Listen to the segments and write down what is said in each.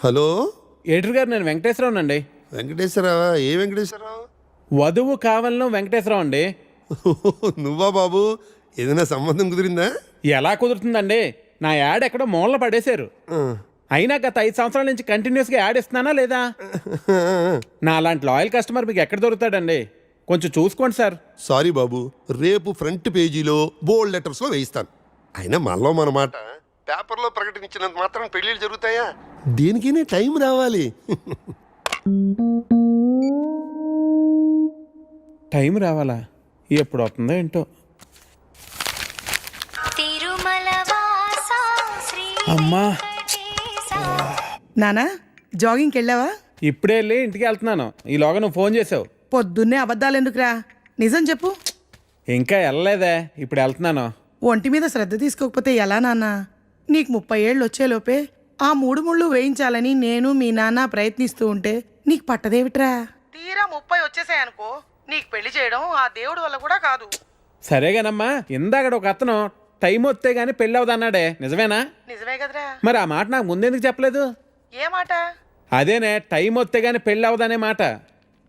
Hello editor గారు, నేను వెంకటేశ్వరరావు అండి. వెంకటేశ్వరరావా? ఏ వెంకటేశ్వరరావు? వధువు కావాలను వెంకటేశ్వరరావు అండి. నువ్వా బాబు? ఏదైనా సంబంధం కుదిరిందా? ఎలా కుదురుతుందండి? నా యాడ్ ఎక్కడో మూలన పడేశారు. అయినా గత 5 సంవత్సరాల నుంచి కంటిన్యూస్గా యాడ్ ఇస్తున్నానా లేదా? నా అలాంటి లాయల్ కస్టమర్ మీకు ఎక్కడ దొరుకుతాడండి? కొంచెం చూసుకోండి సార్. సారీ బాబు, రేపు ఫ్రంట్ పేజీలో బోల్డ్ లెటర్స్లో వేయిస్తాను. అయినా మనలో మన మాట పేపర్లో ప్రకటించినంత మాత్రం పెళ్ళిళ్ళు జరుగుతాయా? దేనికైనా టైం రావాలి. టైం రావాలా? ఎప్పుడు వస్తుందో ఏంటో. అమ్మా, నానా జాగింగ్కి వెళ్ళావా? ఇప్పుడే వెళ్ళి ఇంటికి వెళ్తున్నాను. ఈలోగా నువ్వు ఫోన్ చేసావు. పొద్దున్నే అబద్ధాలు ఎందుకురా, నిజం చెప్పు. ఇంకా వెళ్ళలేదే, ఇప్పుడు వెళ్తున్నాను. ఒంటి మీద శ్రద్ధ తీసుకోకపోతే ఎలా నాన్న? నీకు 30 ఏళ్ళు వచ్చేలోపే ఆ 3 ముళ్ళు వేయించాలని నేను మీ నాన్న ప్రయత్నిస్తూ ఉంటే నీకు పట్టదేవిట్రా? తీరా 30 వచ్చేసాయనుకో, నీకు పెళ్లి చేయడం ఆ దేవుడి వల్ల కూడా కాదు. సరేగానమ్మా, ఇందాక ఒక అతను టైం వస్తే గానీ పెళ్ళి అవదన్నాడే, నిజమేనా? నిజమే కదరా. మరి ఆ మాట నాకు ముందెందుకు చెప్పలేదు? ఏ మాట? అదేనే, టైం వస్తే గానీ పెళ్ళి అవదనే మాట.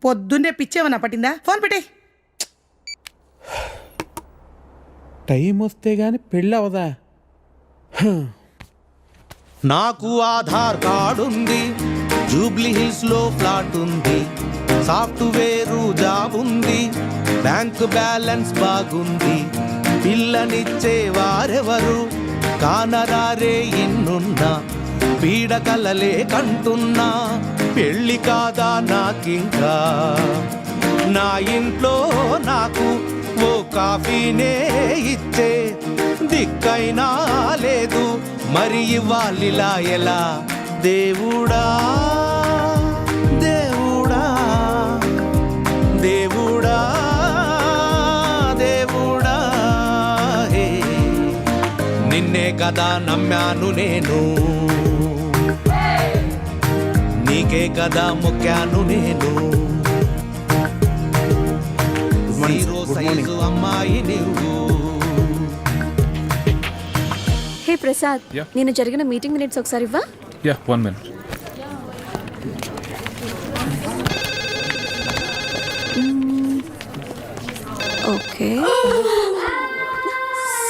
పొద్దున్నే పిచ్చేమన్నా పట్టిందా? ఫోన్ పెట్టే. టైం వస్తే గానీ పెళ్ళి అవదా? నాకు ఆధార్ కార్డు ఉంది, జూబ్లీ హిల్స్ లో ఫ్లాట్ ఉంది, సాఫ్ట్వేర్ జాబ్ ఉంది, బ్యాంక్ బ్యాలెన్స్ బాగుంది, పిల్లనిచ్చే వారెవరు కానరారే ఎన్నున్నా, పీడకలలే కంటున్నా, పెళ్ళి కాదా నాకింకా, నా ఇంట్లో నాకు ఓ కాఫీనే ఇచ్చే దిక్కైనా లేదు, మరి ఇవ్వాలిలా ఎలా? దేవుడా దేవుడా దేవుడా దేవుడా, హే నిన్నే కదా నమ్మాను నేను, నీకే కదా మొక్కాను నేను, జీరో సైజు అమ్మాయి నువ్వు. హే ప్రసాద్, నేను జరిగిన మీటింగ్ మినిట్స్ ఒకసారి ఇవ్వా? Yeah, 1 minute. Okay.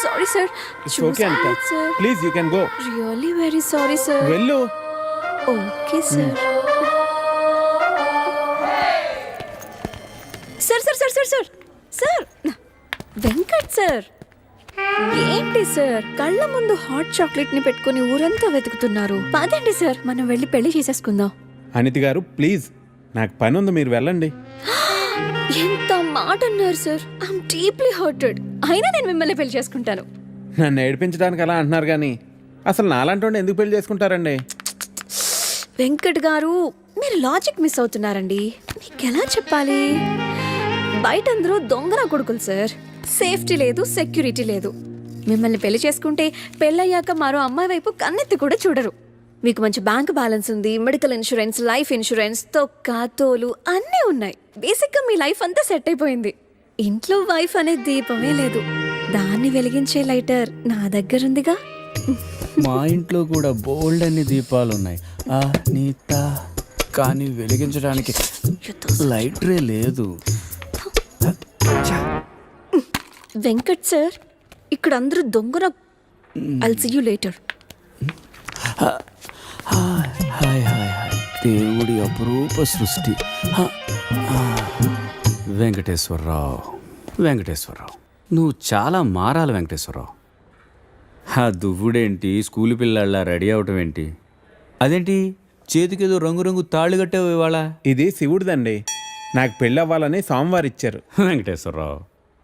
Sorry sir. It's okay, Anita. Please, you can go. Really very sorry sir. వెళ్ళు. Okay sir. Sir sir sir sir sir sir Venkat sir, ఏంటి సార్ కళ్ళ ముందు హాట్ చాక్లెట్ ని పెట్టుకుని ఊరంతా వెతుకుతున్నారు? పదండి సార్, మనం వెళ్ళి పెళ్లి చేసేసుకుందాం. అనిత గారు ప్లీజ్, నాకు పని ఉంది, మీరు వెళ్ళండి. ఎంత మాట అన్నారు సార్. I'm deeply hurted. అయినా నేను మిమ్మల్ని పెళ్లి చేసుకుంటాను. నన్ను ఏడిపించడానికి అలా అంటున్నారు కానీ అసలు నాలాంటి ఎందుకు పెళ్లి చేసుకుంటారండి? వెంకట్ గారు, మీరు లాజిక్ మిస్ అవుతున్నారండి. నీకెలా చెప్పాలి? బయట అందరూ దొంగన కొడుకులు సార్. సేఫ్టీ లేదు, సెక్యూరిటీ లేదు. మిమ్మల్ని పెళ్లి చేసుకుంటే పెళ్ళయ్యాక మరో అమ్మాయి వైపు కన్నెత్తి కూడా చూడరు. మీకు మంచి బ్యాంక్ బ్యాలెన్స్ ఉంది, మెడికల్ ఇన్సూరెన్స్, లైఫ్ ఇన్సూరెన్స్, తొక్క తోలు అన్నీ ఉన్నాయి. బేసిక్గా మీ లైఫ్ అంతా సెట్ అయిపోయింది. ఇంట్లో వైఫ్ అనే దీపమే లేదు, దాన్ని వెలిగించే లైటర్ నా దగ్గర ఉందిగా. మా ఇంట్లో కూడా బోల్డ్ అన్ని దీపాలున్నాయి నీత, కానీ వెలిగించడానికి లైటరే లేదు. వెంకట్ సార్, ఇక్కడ అందరూ దొంగన. I'll see you later. Hi hi hi, దేవుడి అపురూప సృష్టి. వెంకటేశ్వరరావు, వెంకటేశ్వరరావు, నువ్వు చాలా మారాలి వెంకటేశ్వరరావు. ఆ దువ్వుడేంటి, స్కూల్ పిల్లల్లా రెడీ అవటం ఏంటి? అదేంటి చేతికేదో రంగురంగు తాళ్ళు కట్టావు ఇవాళ? ఇది శివుడిదండి, నాకు పెళ్ళి అవ్వాలని స్వామివారు ఇచ్చారు. వెంకటేశ్వరరావు,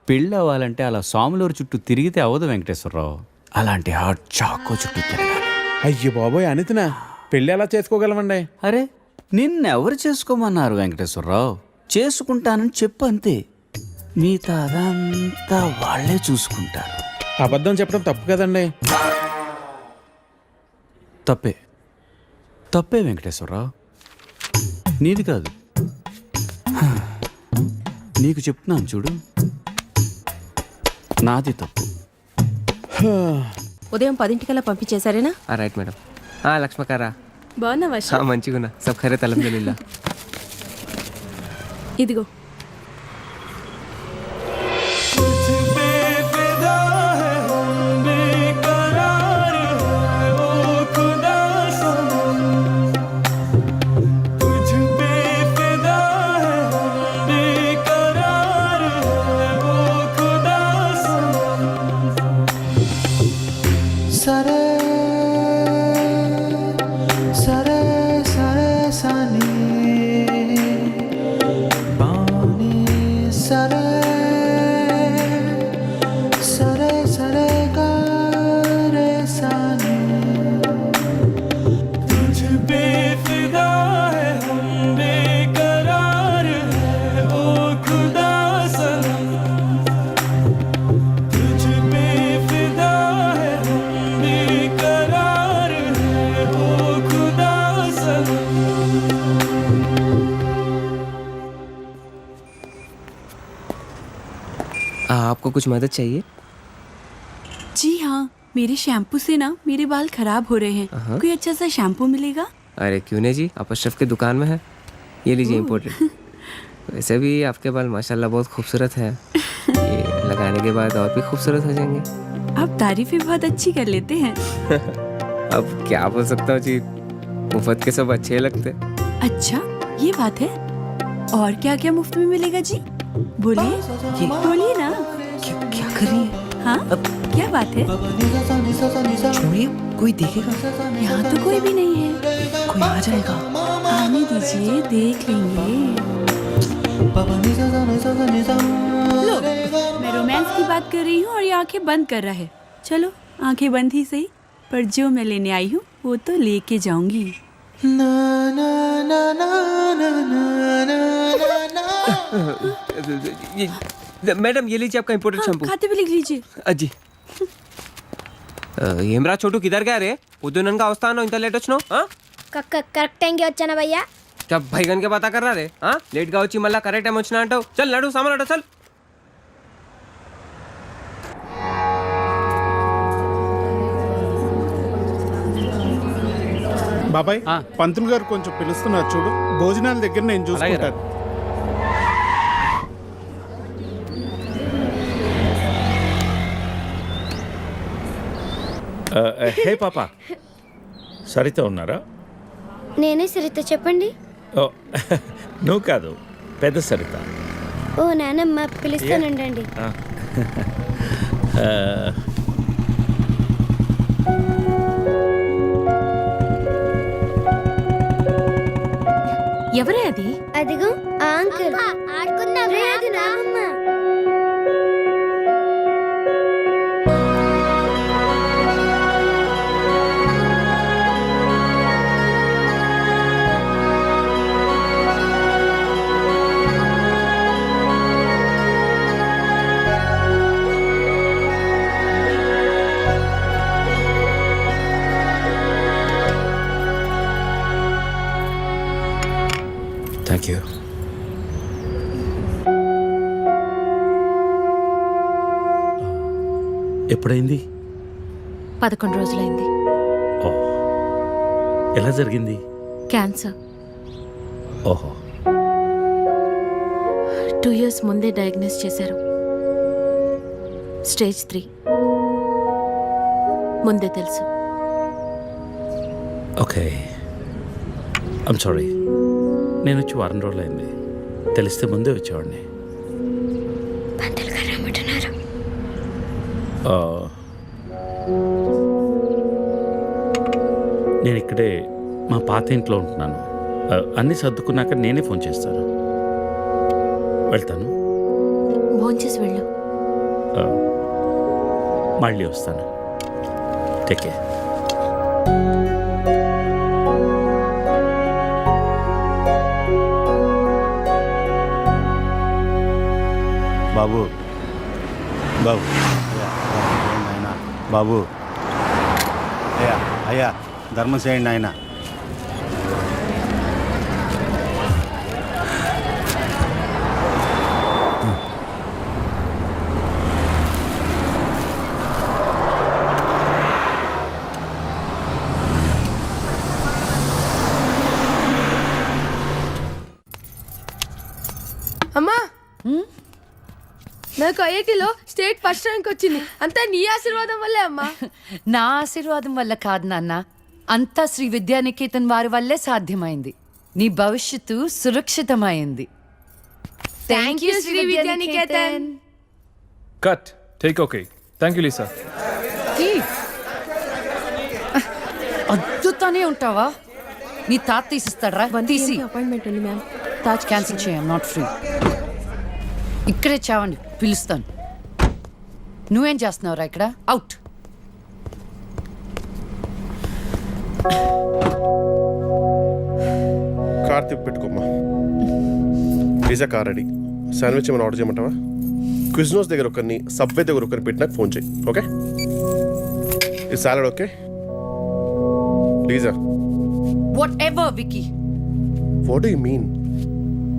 పెళ్ళి అవ్వాలంటే అలా స్వాములూరు చుట్టూ తిరిగితే అవ్వదు వెంకటేశ్వరరావు, అలాంటి హాట్ చాకో చుట్టూ తిరగాలి. అయ్యో బాబోయ్, అనితనా పెళ్ళి ఎలా చేసుకోగలమండి? అరే, నిన్నెవరు చేసుకోమన్నారు వెంకటేశ్వరరావు? చేసుకుంటానని చెప్పు అంతే, మిగతా అదంతా వాళ్ళే చూసుకుంటారు. అబద్ధం చెప్పడం తప్పు కదండి. తప్పే, తప్పే వెంకటేశ్వరరావు, నీది కాదు. నీకు చెప్తున్నాను చూడు, నాది తప్పు. ఉదయం 10 గంటలకల్లా పంపించేశారేనా? Right madam. లక్ష్మకారా బాగున్నావా మంచిగున్నా సబ్ ఖైరత్ అల్హమ్దులిల్లా. ఇదిగో సరే సరే సరే సని బాని సరే సరే సరే గరే సని तुझ पे फिदा है हम बेकरार है ओ खुदा सनम तुझ पे फिदा है हम बेकरार है ओ खुदा सनम. आपको कुछ मदद चाहिए? जी हाँ, मेरे शैम्पू से ना मेरे बाल खराब हो रहे हैं। कोई अच्छा सा शैम्पू मिलेगा? अरे क्यों नहीं जी, आप अशरफ की दुकान में है, ये लीजिए इम्पोर्टेड. वैसे भी आपके बाल माशाल्लाह बहुत खूबसूरत है, ये लगाने के बाद और भी खूबसूरत हो जाएंगे. आप तारीफें बहुत अच्छी कर लेते हैं। अब क्या बोल सकता हूँ जी, मुफ्त के सब अच्छे लगते. अच्छा, ये बात है। और क्या क्या मुफ्त में मिलेगा जी? बोलिए बोलिए ना। क्या कर रही है? हाँ, क्या बात है? छोड़िए, कोई देखेगा. यहाँ तो कोई भी नहीं है। कोई आ जाएगा. आने दीजिए, देख लेंगे। लो, मैं रोमांस की बात कर रही हूँ और ये आंखें बंद कर रहा है। चलो, आंखें बंद ही सही, पर जो मैं लेने आई हूँ वो तो लेके जाऊंगी। मैडम ये लीजिए आपका इम्पोर्टेड शैम्पू. खाते भी लिख लीजिए। అజ్జి ఏమ్రా చోటు కిదర్ గా రే పొద్దుననగా వస్తాను ఇంత లేట్ వచ్చినావు కరెక్ట్ టైంకి వచ్చానా భయ్యా क्या भैगन के बात कर रहा रे लेट గా వచ్చి మళ్ళా కరెక్ట్ టైం వచ్చినా అంటావు చల్ నడు సామాన్ అట చల్ బాబాయ్ పంతులు గారు కొంచెం పిలుస్తున్నారు చూడు, భోజనాల దగ్గర నేను చూసుకుంటాను. హే పాప, సరిత ఉన్నారా? నేనే సరిత, చెప్పండి. ఓ నువ్వు కాదు, పెద్ద సరిత. ఓ నానమ్మ, పిలుస్తానండి. ఎవరే అది? అదిగో ఆ అంకుల్. ఆడుకుందాం. లేదు నానమ్మ. Thank you. ఎప్పుడైంది? 11 రోజులైంది. ఓ, ఎలా జరిగింది? క్యాన్సర్. ఓహో. 2 years ముందే డయాగ్నోస్ చేశారు. స్టేజ్ 3. ముందే తెలుసు. Okay, I'm sorry. నేను వచ్చి వారం రోజులైంది, తెలిస్తే ముందే వచ్చేవాడిని. పంతులు గారు రమ్మంటున్నారు. నేను ఇక్కడే మా పాత ఇంట్లో ఉంటున్నాను. అన్నీ సర్దుకున్నాక నేనే ఫోన్ చేస్తాను. వెళ్తాను. భోంచేసి వెళ్ళు. మళ్ళీ వస్తాను. Take care. బాబు బాబు ఆయన బాబు, అయ్యా అయ్యా ధర్మం చేయండి ఆయన. నాకు ఐఐటిలో స్టేట్ ఫస్ట్ ర్యాంక్ వచ్చింది అంతా నీ ఆశీర్వాదం వల్లే అమ్మా. నా ఆశీర్వాదం వల్ల కాదు నాన్న, అంతా శ్రీ విద్యానికేతన్ వారి వల్లే సాధ్యమైంది. నీ భవిష్యత్తు సురక్షితమైంది. Thank you Shri Vidyaniketan. Cut take okay. Thank you Lisa. అద్దుతానే ఉంటావా? నీ తాత తీసిస్తాడ్రా, తీసి. అపాయింట్మెంట్ ఉంది మ్యామ్. తాజ్ క్యాన్సిల్ చేయం, నాట్ ఫ్రీ. ఇక్కడే చావండి, పిలుస్తాను. నువ్వేం చేస్తున్నావురా ఇక్కడ? అవుట్. కార్ తిప్పి పెట్టుకోమ్మా. Pizza car ready. శాండ్విచ్ ఏమైనా ఆర్డర్ చేయమంటావా? క్విజ్నోస్ దగ్గర ఒకరిని, సబ్వే దగ్గర ఒకరిని పెట్టి నాకు ఫోన్ చేయి. ఓకే? ఈ salad okay? లీజా, Whatever, Vicky. What do you mean?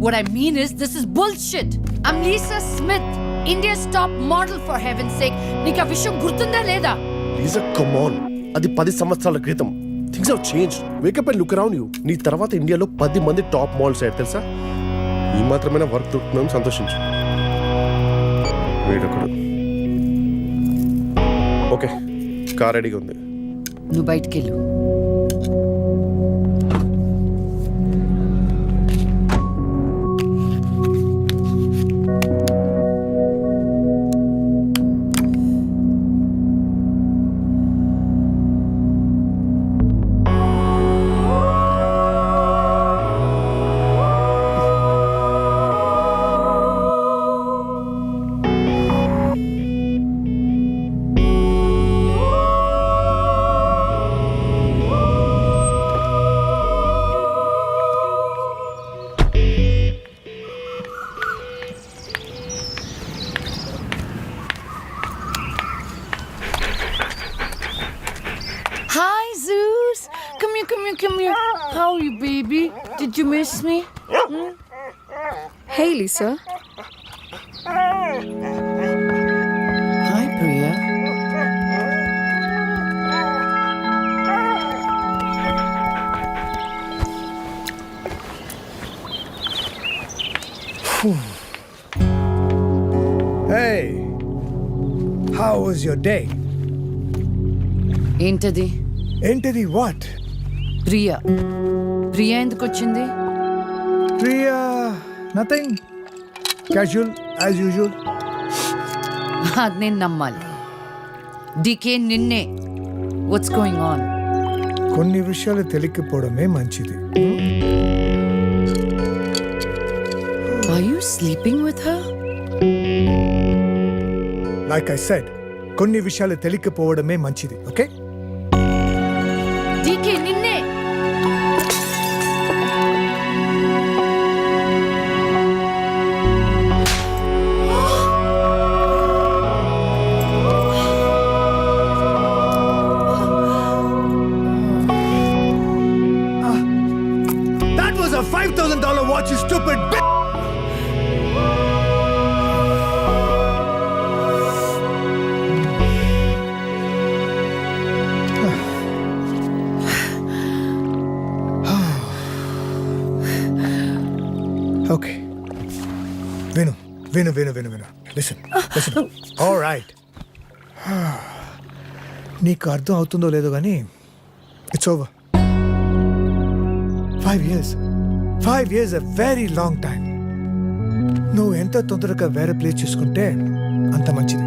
What I mean is, this is bullshit. I'm Lisa Smith, India's top model, for heaven's sake. నీకు ఆ విషయం గుర్తుందా లేదా? లీజా, కమ్ ఆన్. అది 10 సంవత్సరాల క్రితం. Things have changed. Wake up and look around you. నీ తర్వాత ఇండియాలో 10 మంది టాప్ మోడల్స్ అయ్యారు తెలుసా? ఈ మాత్రమైనా వర్క్ దొరుకుతుందని సంతోషించు. వీడొకడు. ఓకే, కార్ రెడీగా ఉంది. నువ్వు బయటికెళ్ళు. Hi, Zeus. Come here, come here, come here. How are you, baby? Did you miss me? Hey, Lisa. Hi, Priya. Hey, how was your day? ఏంటది? ఏంటిది? వాట్? ప్రియా. ప్రియా ఎందుకు వచ్చింది? Priya, nothing. Casual as usual. అది నేను నమ్మాలి. డికే నిన్నే. What's going on? కొన్ని విషయాలు తెలియకపోవడమే మంచిది. Are you sleeping with her? Like I said, కొన్ని విషయాలు తెలియకపోవడమే మంచిది. ఓకే? డికే నిన్నే. That was a $5,000 watch, you stupid bitch! Okay. Vinu. Listen. All right. నీకు అర్థం అవుతుందో లేదో కానీ it's over. 5 years. 5 years a very long time. నువ్వు ఎంత తొందరగా వేరే ప్లేస్ చూసుకుంటే అంత మంచిది.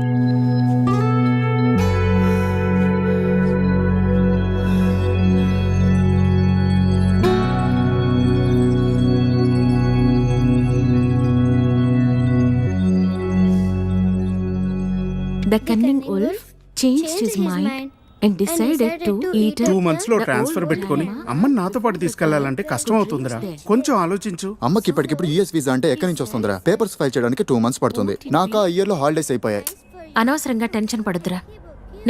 The cunning wolf changed his mind and decided to eat 2 months లో ట్రాన్స్ఫర్ పెట్టుకొని అమ్మని నాతో పాటు తీసుకెళ్లాలంటే కష్టం అవుతుందిరా. కొంచెం ఆలోచించు. అమ్మకి ఇప్పటికిప్పుడు యూఎస్ వీసా అంటే ఎక్కడి నుంచి వస్తుందిరా? పేపర్స్ ఫైల్ చేయడానికి 2 months పడుతుంది. నాకు ఆ ఇయర్ లో హాలిడేస్ అయిపోయాయి. అనవసరంగా టెన్షన్ పడొద్దురా.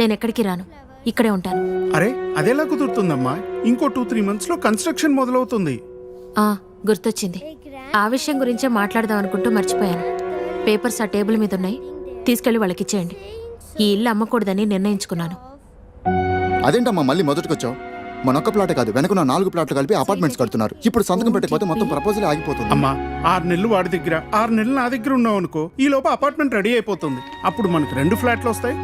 నేను ఎక్కడికి రాను, ఇక్కడే ఉంటాను. అరే అదెలా కుదురుతుందమ్మా? ఇంకో 2-3 months లో కన్స్ట్రక్షన్ మొదలవుతుంది. గుర్తొచ్చింది. ఆ విషయం గురించే మాట్లాడదాం అనుకుంటూ మర్చిపోయాను. పేపర్స్ ఆ టేబుల్ మీద ఉన్నాయి, తీసుకెళ్లి వాళ్ళకి ఇచ్చేయండి. ఈ ఇల్లు అమ్మకూడదని నిర్ణయించుకున్నాను. అదేంటమ్మా మళ్ళీ మొదటికొచ్చావు? మనొక్క ప్లాట్ కాదు, వెనక 4 ప్లాట్లు కలిపి అపార్ట్మెంట్స్ కడుతున్నారు. ఇప్పుడు సంతకం పెట్టకపోతే మొత్తం ప్రపోజల్ ఆగిపోతుంది. అమ్మా 6 నెలలు వాడి దగ్గర 6 నెలలు నా దగ్గర ఉన్నావు అనుకో, ఈ లోపు అపార్ట్మెంట్ రెడీ అయిపోతుంది. అప్పుడు మనకు 2 ఫ్లాట్లు వస్తాయి.